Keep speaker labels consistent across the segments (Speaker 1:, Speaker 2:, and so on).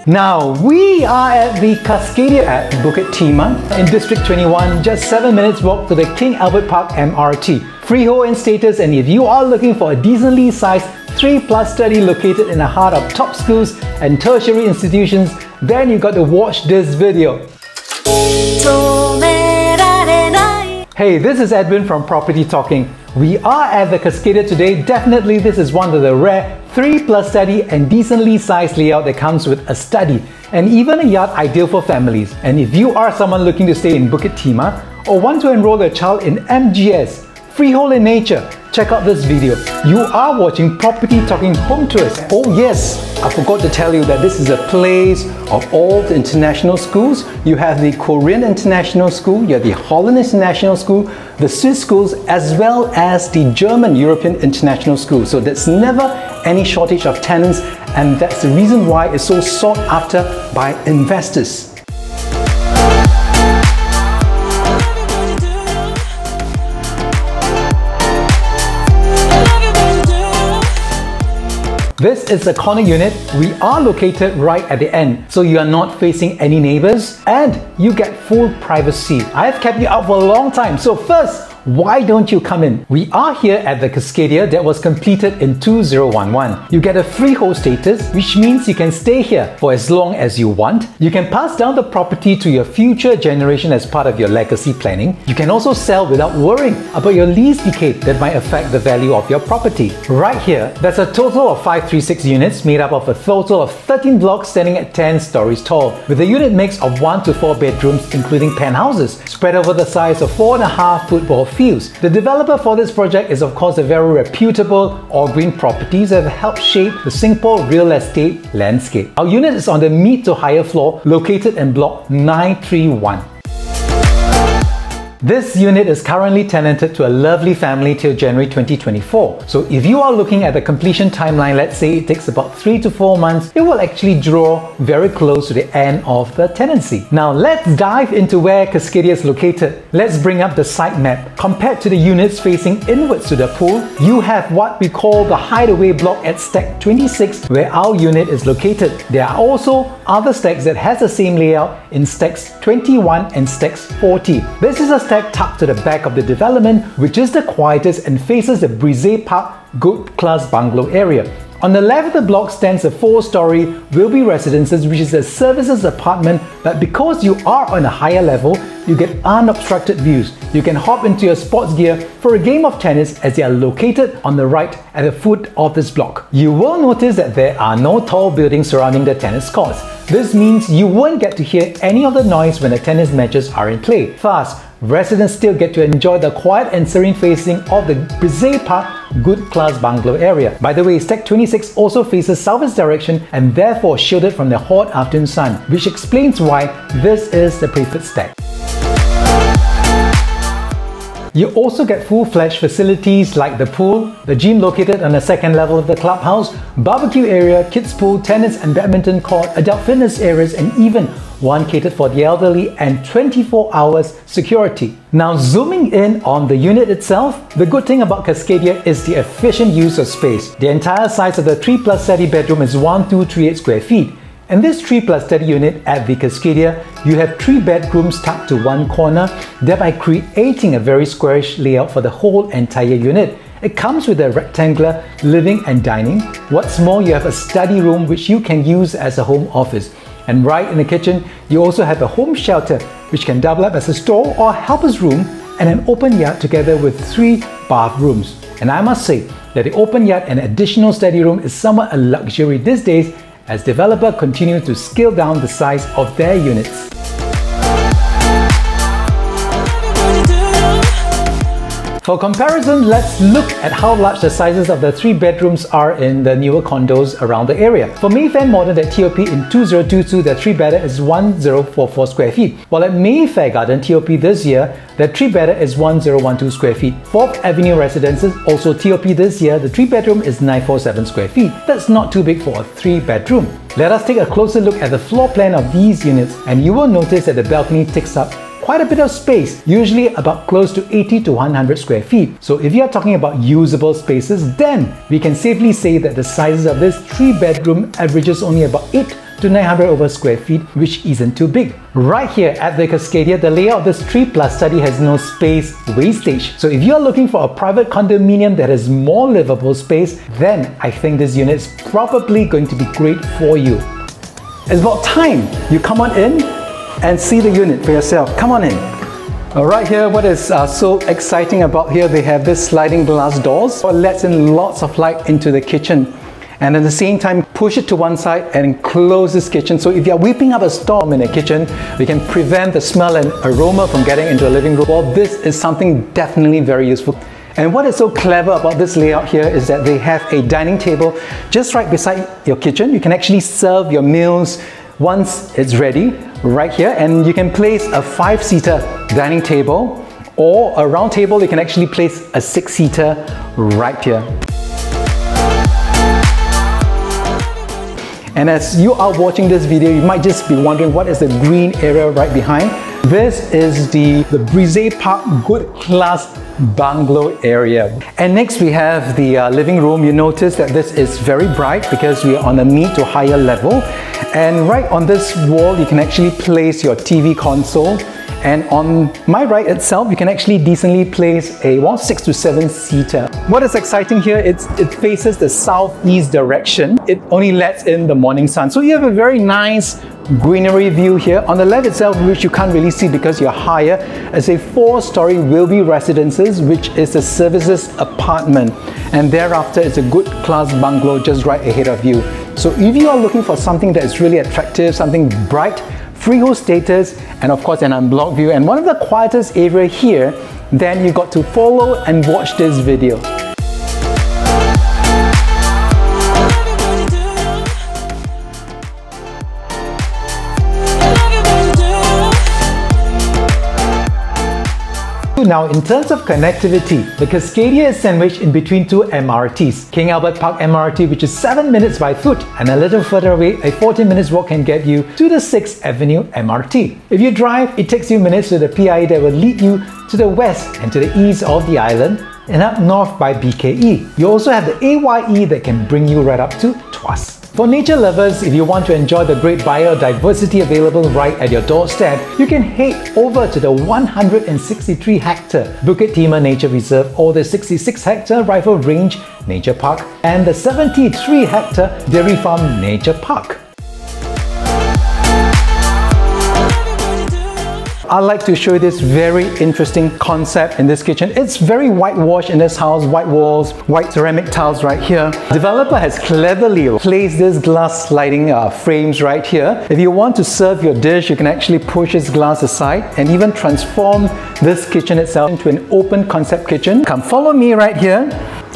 Speaker 1: Now, we are at the Cascadia at Bukit Timah in District 21, just 7 minutes walk to the King Albert Park MRT. Freehold in status, and if you are looking for a decently sized 3+ study located in the heart of top schools and tertiary institutions, then you got to watch this video. Hey, this is Edwin from Property Talking. We are at the Cascadia today. Definitely this is one of the rare 3+ study and decently sized layout that comes with a study and even a yard ideal for families. And if you are someone looking to stay in Bukit Timah or want to enroll a child in MGS, freehold in nature, check out this video. You are watching Property Talking Home Tours. Oh yes, I forgot to tell you that this is a place of all the international schools. You have the Korean International School, you have the Holland International School, the Swiss schools, as well as the German European International School. So there's never any shortage of tenants, and that's the reason why it's so sought after by investors. This is the corner unit. We are located right at the end, so you are not facing any neighbors and you get full privacy. I have kept you out for a long time, so first, why don't you come in? We are here at the Cascadia that was completed in 2011. You get a freehold status, which means you can stay here for as long as you want. You can pass down the property to your future generation as part of your legacy planning. You can also sell without worrying about your lease decay that might affect the value of your property. Right here, there's a total of 536 units made up of a total of 13 blocks standing at 10 stories tall, with a unit mix of 1 to 4 bedrooms including penthouses, spread over the size of 4.5 football fields. The developer for this project is of course a very reputable All Green Properties that have helped shape the Singapore real estate landscape. Our unit is on the mid to higher floor located in block 931. This unit is currently tenanted to a lovely family till January 2024. So if you are looking at the completion timeline, let's say it takes about 3 to 4 months, it will actually draw very close to the end of the tenancy. Now let's dive into where Cascadia is located. Let's bring up the site map. Compared to the units facing inwards to the pool, you have what we call the hideaway block at stack 26 where our unit is located. There are also other stacks that has the same layout in stacks 21 and stacks 40. This is a stack tucked to the back of the development, which is the quietest and faces the Brizay Park Good Class Bungalow area. On the left of the block stands a 4-story Wilby Residences, which is a services apartment, but because you are on a higher level, you get unobstructed views. You can hop into your sports gear for a game of tennis as they are located on the right at the foot of this block. You will notice that there are no tall buildings surrounding the tennis courts. This means you won't get to hear any of the noise when the tennis matches are in play. Thus, residents still get to enjoy the quiet and serene facing of the Brizay Park Good Class Bungalow area. By the way, stack 26 also faces southwest direction and therefore shielded from the hot afternoon sun, which explains why this is the preferred stack. You also get full-fledged facilities like the pool, the gym located on the second level of the clubhouse, barbecue area, kids pool, tennis and badminton court, adult fitness areas, and even one catered for the elderly and 24 hours security. Now zooming in on the unit itself, the good thing about Cascadia is the efficient use of space. The entire size of the 3+ study bedroom is 1238 square feet. In this 3+ study unit at the Cascadia, you have 3 bedrooms tucked to one corner, thereby creating a very squarish layout for the whole entire unit. It comes with a rectangular living and dining. What's more, you have a study room which you can use as a home office. And right in the kitchen, you also have a home shelter which can double up as a store or helper's room, and an open yard together with 3 bathrooms. And I must say that the open yard and additional study room is somewhat a luxury these days as developer continue to scale down the size of their units. For comparison, let's look at how large the sizes of the 3 bedrooms are in the newer condos around the area. For Mayfair Modern at TOP in 2022, the 3-bedder is 1044 square feet, while at Mayfair Garden TOP this year, the 3-bedder is 1012 square feet. 4th Avenue Residences, also TOP this year, the 3-bedroom is 947 square feet. That's not too big for a 3-bedroom. Let us take a closer look at the floor plan of these units, and you will notice that the balcony takes up quite a bit of space, usually about close to 80 to 100 square feet. So if you're talking about usable spaces, then we can safely say that the sizes of this 3-bedroom averages only about 8 to 900 over square feet, which isn't too big. Right here at the Cascadia, the layout of this 3+ study has no space wastage. So if you're looking for a private condominium that has more livable space, then I think this unit is probably going to be great for you. It's about time you come on in and see the unit for yourself. Come on in. Right here, what is so exciting about here, they have this sliding glass doors that lets in lots of light into the kitchen. And at the same time, push it to one side and close this kitchen. So if you're whipping up a storm in a kitchen, we can prevent the smell and aroma from getting into a living room. Well, this is something definitely very useful. And what is so clever about this layout here is that they have a dining table just right beside your kitchen. You can actually serve your meals once it's ready right here, and you can place a 5-seater dining table, or a round table. You can actually place a 6-seater right here. And as you are watching this video, you might just be wondering what is the green area right behind. This is the Brizay Park Good Class Bungalow area. And next we have the living room. You notice that this is very bright because we are on a mid to higher level. And right on this wall, you can actually place your TV console. And on my right itself, you can actually decently place a 6 to 7-seater. What is exciting here, it faces the southeast direction. It only lets in the morning sun. So you have a very nice greenery view here. On the left itself, which you can't really see because you're higher, is a 4-story Wilby Residences, which is a services apartment. And thereafter, it's a good class bungalow just right ahead of you. So if you are looking for something that is really attractive, something bright, freehold status, and of course an unblocked view, and one of the quietest area here, then you got to follow and watch this video. Now, in terms of connectivity, the Cascadia is sandwiched in between 2 MRTs. King Albert Park MRT, which is 7 minutes by foot, and a little further away, a 14 minutes walk can get you to the 6th Avenue MRT. If you drive, it takes you minutes to the PIE that will lead you to the west and to the east of the island, and up north by BKE. You also have the AYE that can bring you right up to Tuas. For nature lovers, if you want to enjoy the great biodiversity available right at your doorstep, you can head over to the 163-hectare Bukit Timah Nature Reserve, or the 66-hectare Rifle Range Nature Park, and the 73-hectare Dairy Farm Nature Park. I'd like to show you this very interesting concept in this kitchen. It's very whitewashed in this house, white walls, white ceramic tiles right here. Developer has cleverly placed this glass sliding frames right here. If you want to serve your dish, you can actually push this glass aside and even transform this kitchen itself into an open concept kitchen. Come follow me right here.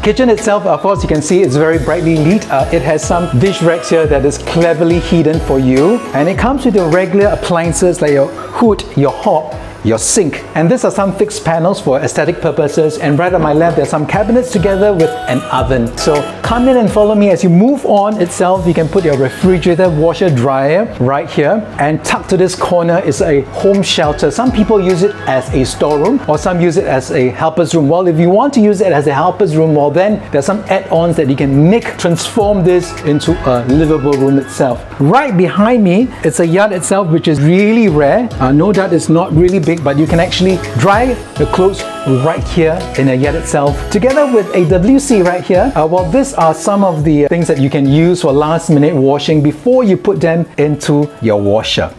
Speaker 1: Kitchen itself, of course, you can see it's very brightly lit. It has some dish racks here that is cleverly hidden for you, and it comes with your regular appliances like your hood, your hob, your sink. And these are some fixed panels for aesthetic purposes, and right on my left there's some cabinets together with an oven. So come in and follow me. As you move on itself, you can put your refrigerator, washer, dryer right here, and tucked to this corner is a home shelter. Some people use it as a storeroom, or some use it as a helper's room. Well, if you want to use it as a helper's room, well then there's some add-ons that you can transform this into a livable room itself. Right behind me, it's a yard itself, which is really rare. No doubt it's not really big, but you can actually dry the clothes right here in a yard itself, together with a WC right here. Well, these are some of the things that you can use for last minute washing before you put them into your washer.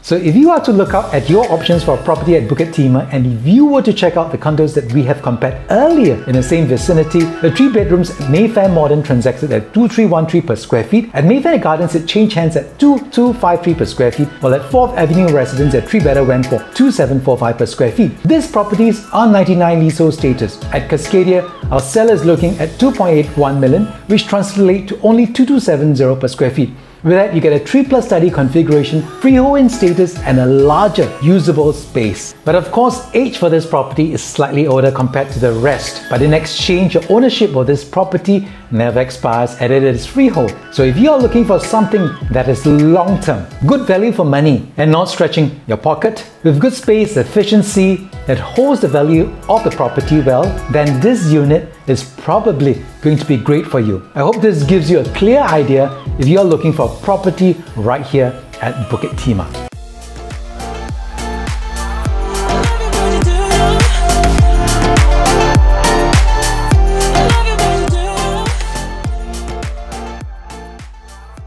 Speaker 1: So if you are to look out at your options for a property at Bukit Timah, and if you were to check out the condos that we have compared earlier in the same vicinity, the 3 bedrooms at Mayfair Modern transacted at 2313 per square feet. At Mayfair Gardens, it changed hands at 2253 per square feet, while at 4th Avenue Residence at 3-bedder went for 2745 per square feet. These properties are 99 leasehold status. At Cascadia, our seller is looking at 2.81 million, which translates to only 2270 per square feet. With that, you get a 3+ study configuration, freehold in status, and a larger usable space. But of course, age for this property is slightly older compared to the rest. But in exchange, your ownership of this property never expires and it is freehold. So if you are looking for something that is long-term, good value for money, and not stretching your pocket, with good space, efficiency, that holds the value of the property well, then this unit is probably going to be great for you. I hope this gives you a clear idea if you are looking for a property right here at Bukit Timah.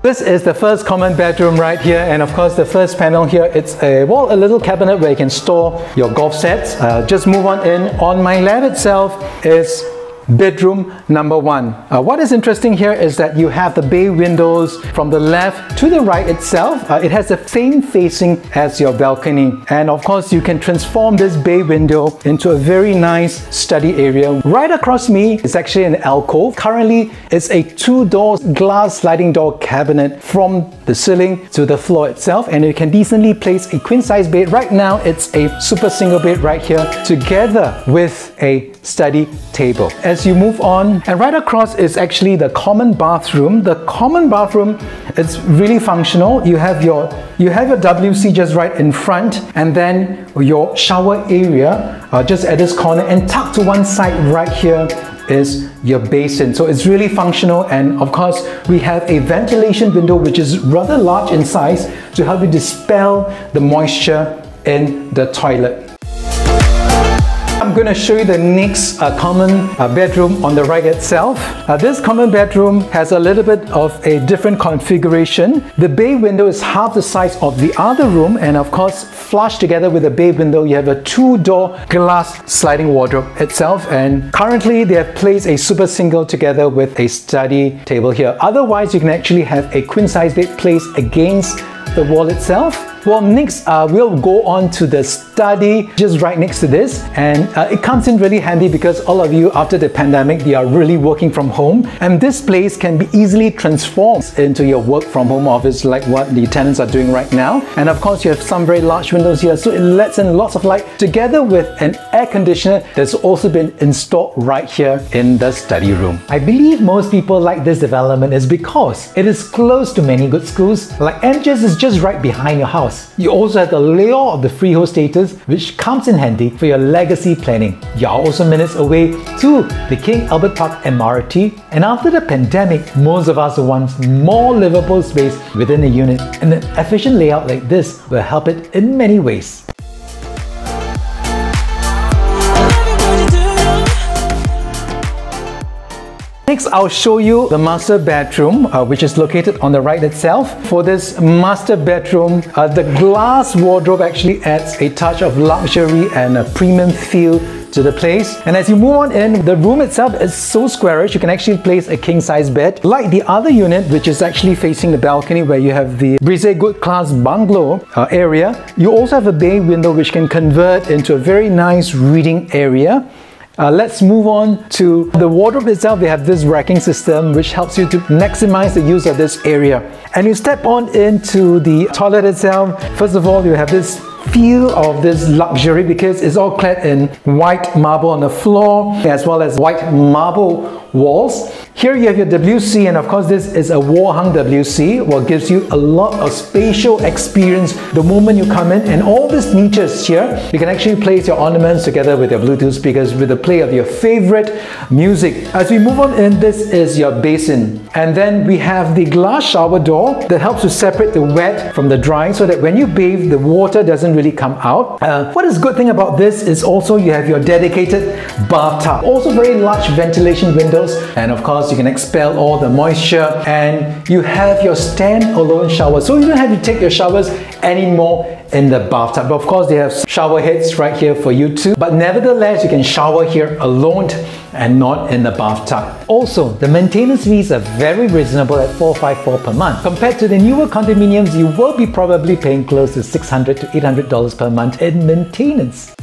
Speaker 1: This is the first common bedroom right here, and of course the first panel here, it's a little cabinet where you can store your golf sets. Just move on in. On my left itself is bedroom number 1. What is interesting here is that you have the bay windows from the left to the right itself. It has the same facing as your balcony, and of course you can transform this bay window into a very nice study area. Right across me is actually an alcove. Currently it's a 2-door glass sliding door cabinet from the ceiling to the floor itself, and you can decently place a queen-size bed. Right now it's a super single bed right here together with a study table. As you move on, and right across is actually the common bathroom. The common bathroom is really functional. You have your WC just right in front, and then your shower area just at this corner, and tucked to one side right here is your basin. So it's really functional, and of course we have a ventilation window which is rather large in size to help you dispel the moisture in the toilet. I'm going to show you the next common bedroom on the right itself. This common bedroom has a little bit of a different configuration. The bay window is half the size of the other room, and of course flush together with the bay window you have a 2-door glass sliding wardrobe itself, and currently they have placed a super single together with a study table here. Otherwise you can actually have a queen-size bed placed against the wall itself. Well, next we'll go on to the study just right next to this, and it comes in really handy because all of you after the pandemic, they are really working from home, and this place can be easily transformed into your work from home office like what the tenants are doing right now. And of course you have some very large windows here, so it lets in lots of light together with an air conditioner that's also been installed right here in the study room. I believe most people like this development is because it is close to many good schools. Like MJS is just right behind your house. You also have the layout of the freehold status, which comes in handy for your legacy planning. You are also minutes away to the King Albert Park MRT, and after the pandemic, most of us want more livable space within a unit, and an efficient layout like this will help it in many ways. Next, I'll show you the master bedroom, which is located on the right itself. For this master bedroom, the glass wardrobe actually adds a touch of luxury and a premium feel to the place. And as you move on in, the room itself is so squarish, you can actually place a king-size bed. Like the other unit, which is actually facing the balcony where you have the Brizay Good Class Bungalow area, you also have a bay window which can convert into a very nice reading area. Let's move on to the wardrobe itself. We have this racking system which helps you to maximize the use of this area. And you step on into the toilet itself. First of all, you have this feel of this luxury because it's all clad in white marble on the floor as well as white marble walls. Here you have your WC, and of course this is a wall-hung WC, what gives you a lot of spatial experience the moment you come in. And all these niches here, you can actually place your ornaments together with your Bluetooth speakers with the play of your favorite music. As we move on in, this is your basin, and then we have the glass shower door that helps to separate the wet from the dry so that when you bathe, the water doesn't really come out. What is good thing about this is also you have your dedicated bathtub, also very large ventilation windows, and of course you can expel all the moisture, and you have your stand-alone shower, so you don't have to take your showers anymore in the bathtub. But of course they have shower heads right here for you too, but nevertheless you can shower here alone and not in the bathtub. Also, the maintenance fees are very reasonable at $454 per month. Compared to the newer condominiums, you will be probably paying close to $600 to $800 per month in maintenance.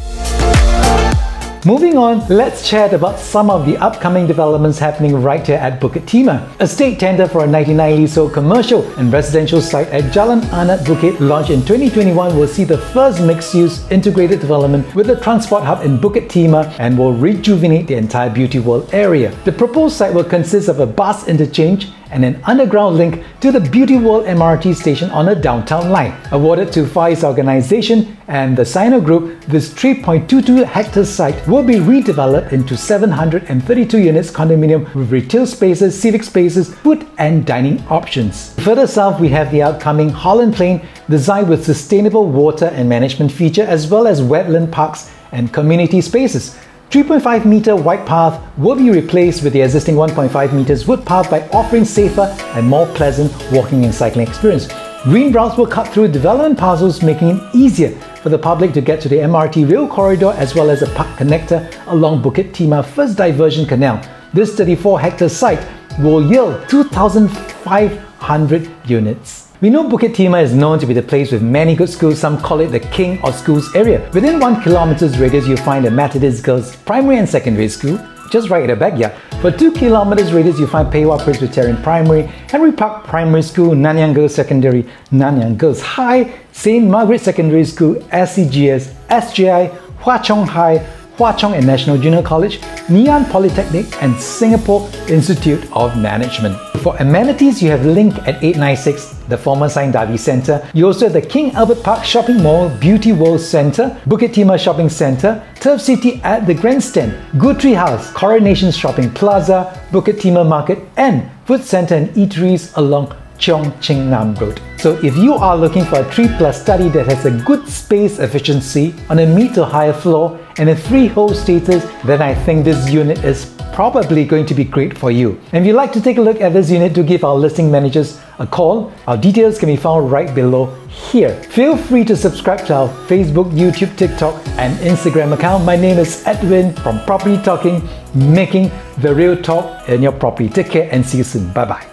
Speaker 1: Moving on, let's chat about some of the upcoming developments happening right here at Bukit Timah. A state tender for a 99 leasehold commercial and residential site at Jalan Anak Bukit launched in 2021 will see the first mixed-use integrated development with a transport hub in Bukit Timah and will rejuvenate the entire Beauty World area. The proposed site will consist of a bus interchange and an underground link to the Beauty World MRT station on a downtown line. Awarded to FICE organization and the Sino Group, this 3.22 hectare site will be redeveloped into 732 units condominium with retail spaces, civic spaces, food and dining options. Further south, we have the upcoming Holland Plain, designed with sustainable water and management feature as well as wetland parks and community spaces. 3.5 meter wide path will be replaced with the existing 1.5 meters wood path by offering safer and more pleasant walking and cycling experience. Green routes will cut through development parcels, making it easier for the public to get to the MRT rail corridor as well as a park connector along Bukit Timah First Diversion Canal. This 34-hectare site will yield 2,500 units. We know Bukit Timah is known to be the place with many good schools. Some call it the king of schools area. Within 1 kilometer's radius, you'll find the Methodist Girls Primary and Secondary School, just right at the backyard. For 2 kilometers radius, you'll find Pei Wah Presbyterian Primary, Henry Park Primary School, Nanyang Girls Secondary, Nanyang Girls High, St. Margaret Secondary School, SCGS, SJI, Hwa Chong High, Hwa Chong and National Junior College, Ngee Ann Polytechnic and Singapore Institute of Management. For amenities, you have Link at 896, the former Saint Davi Centre. You also have the King Albert Park Shopping Mall, Beauty World Centre, Bukit Timah Shopping Centre, Turf City at the Grandstand, Guthrie House, Coronation Shopping Plaza, Bukit Timah Market and Food Centre and Eateries along Cheong Ching Nam Road. So if you are looking for a 3+ study that has a good space efficiency on a mid to higher floor and a freehold status, then I think this unit is probably going to be great for you. And if you'd like to take a look at this unit, do give our listing managers a call. Our details can be found right below here. Feel free to subscribe to our Facebook, YouTube, TikTok and Instagram account. My name is Edwin from Property Talking, making the real talk in your property. Take care and see you soon. Bye bye.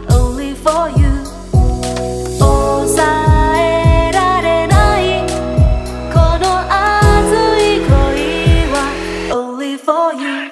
Speaker 2: Only for you. Only for you.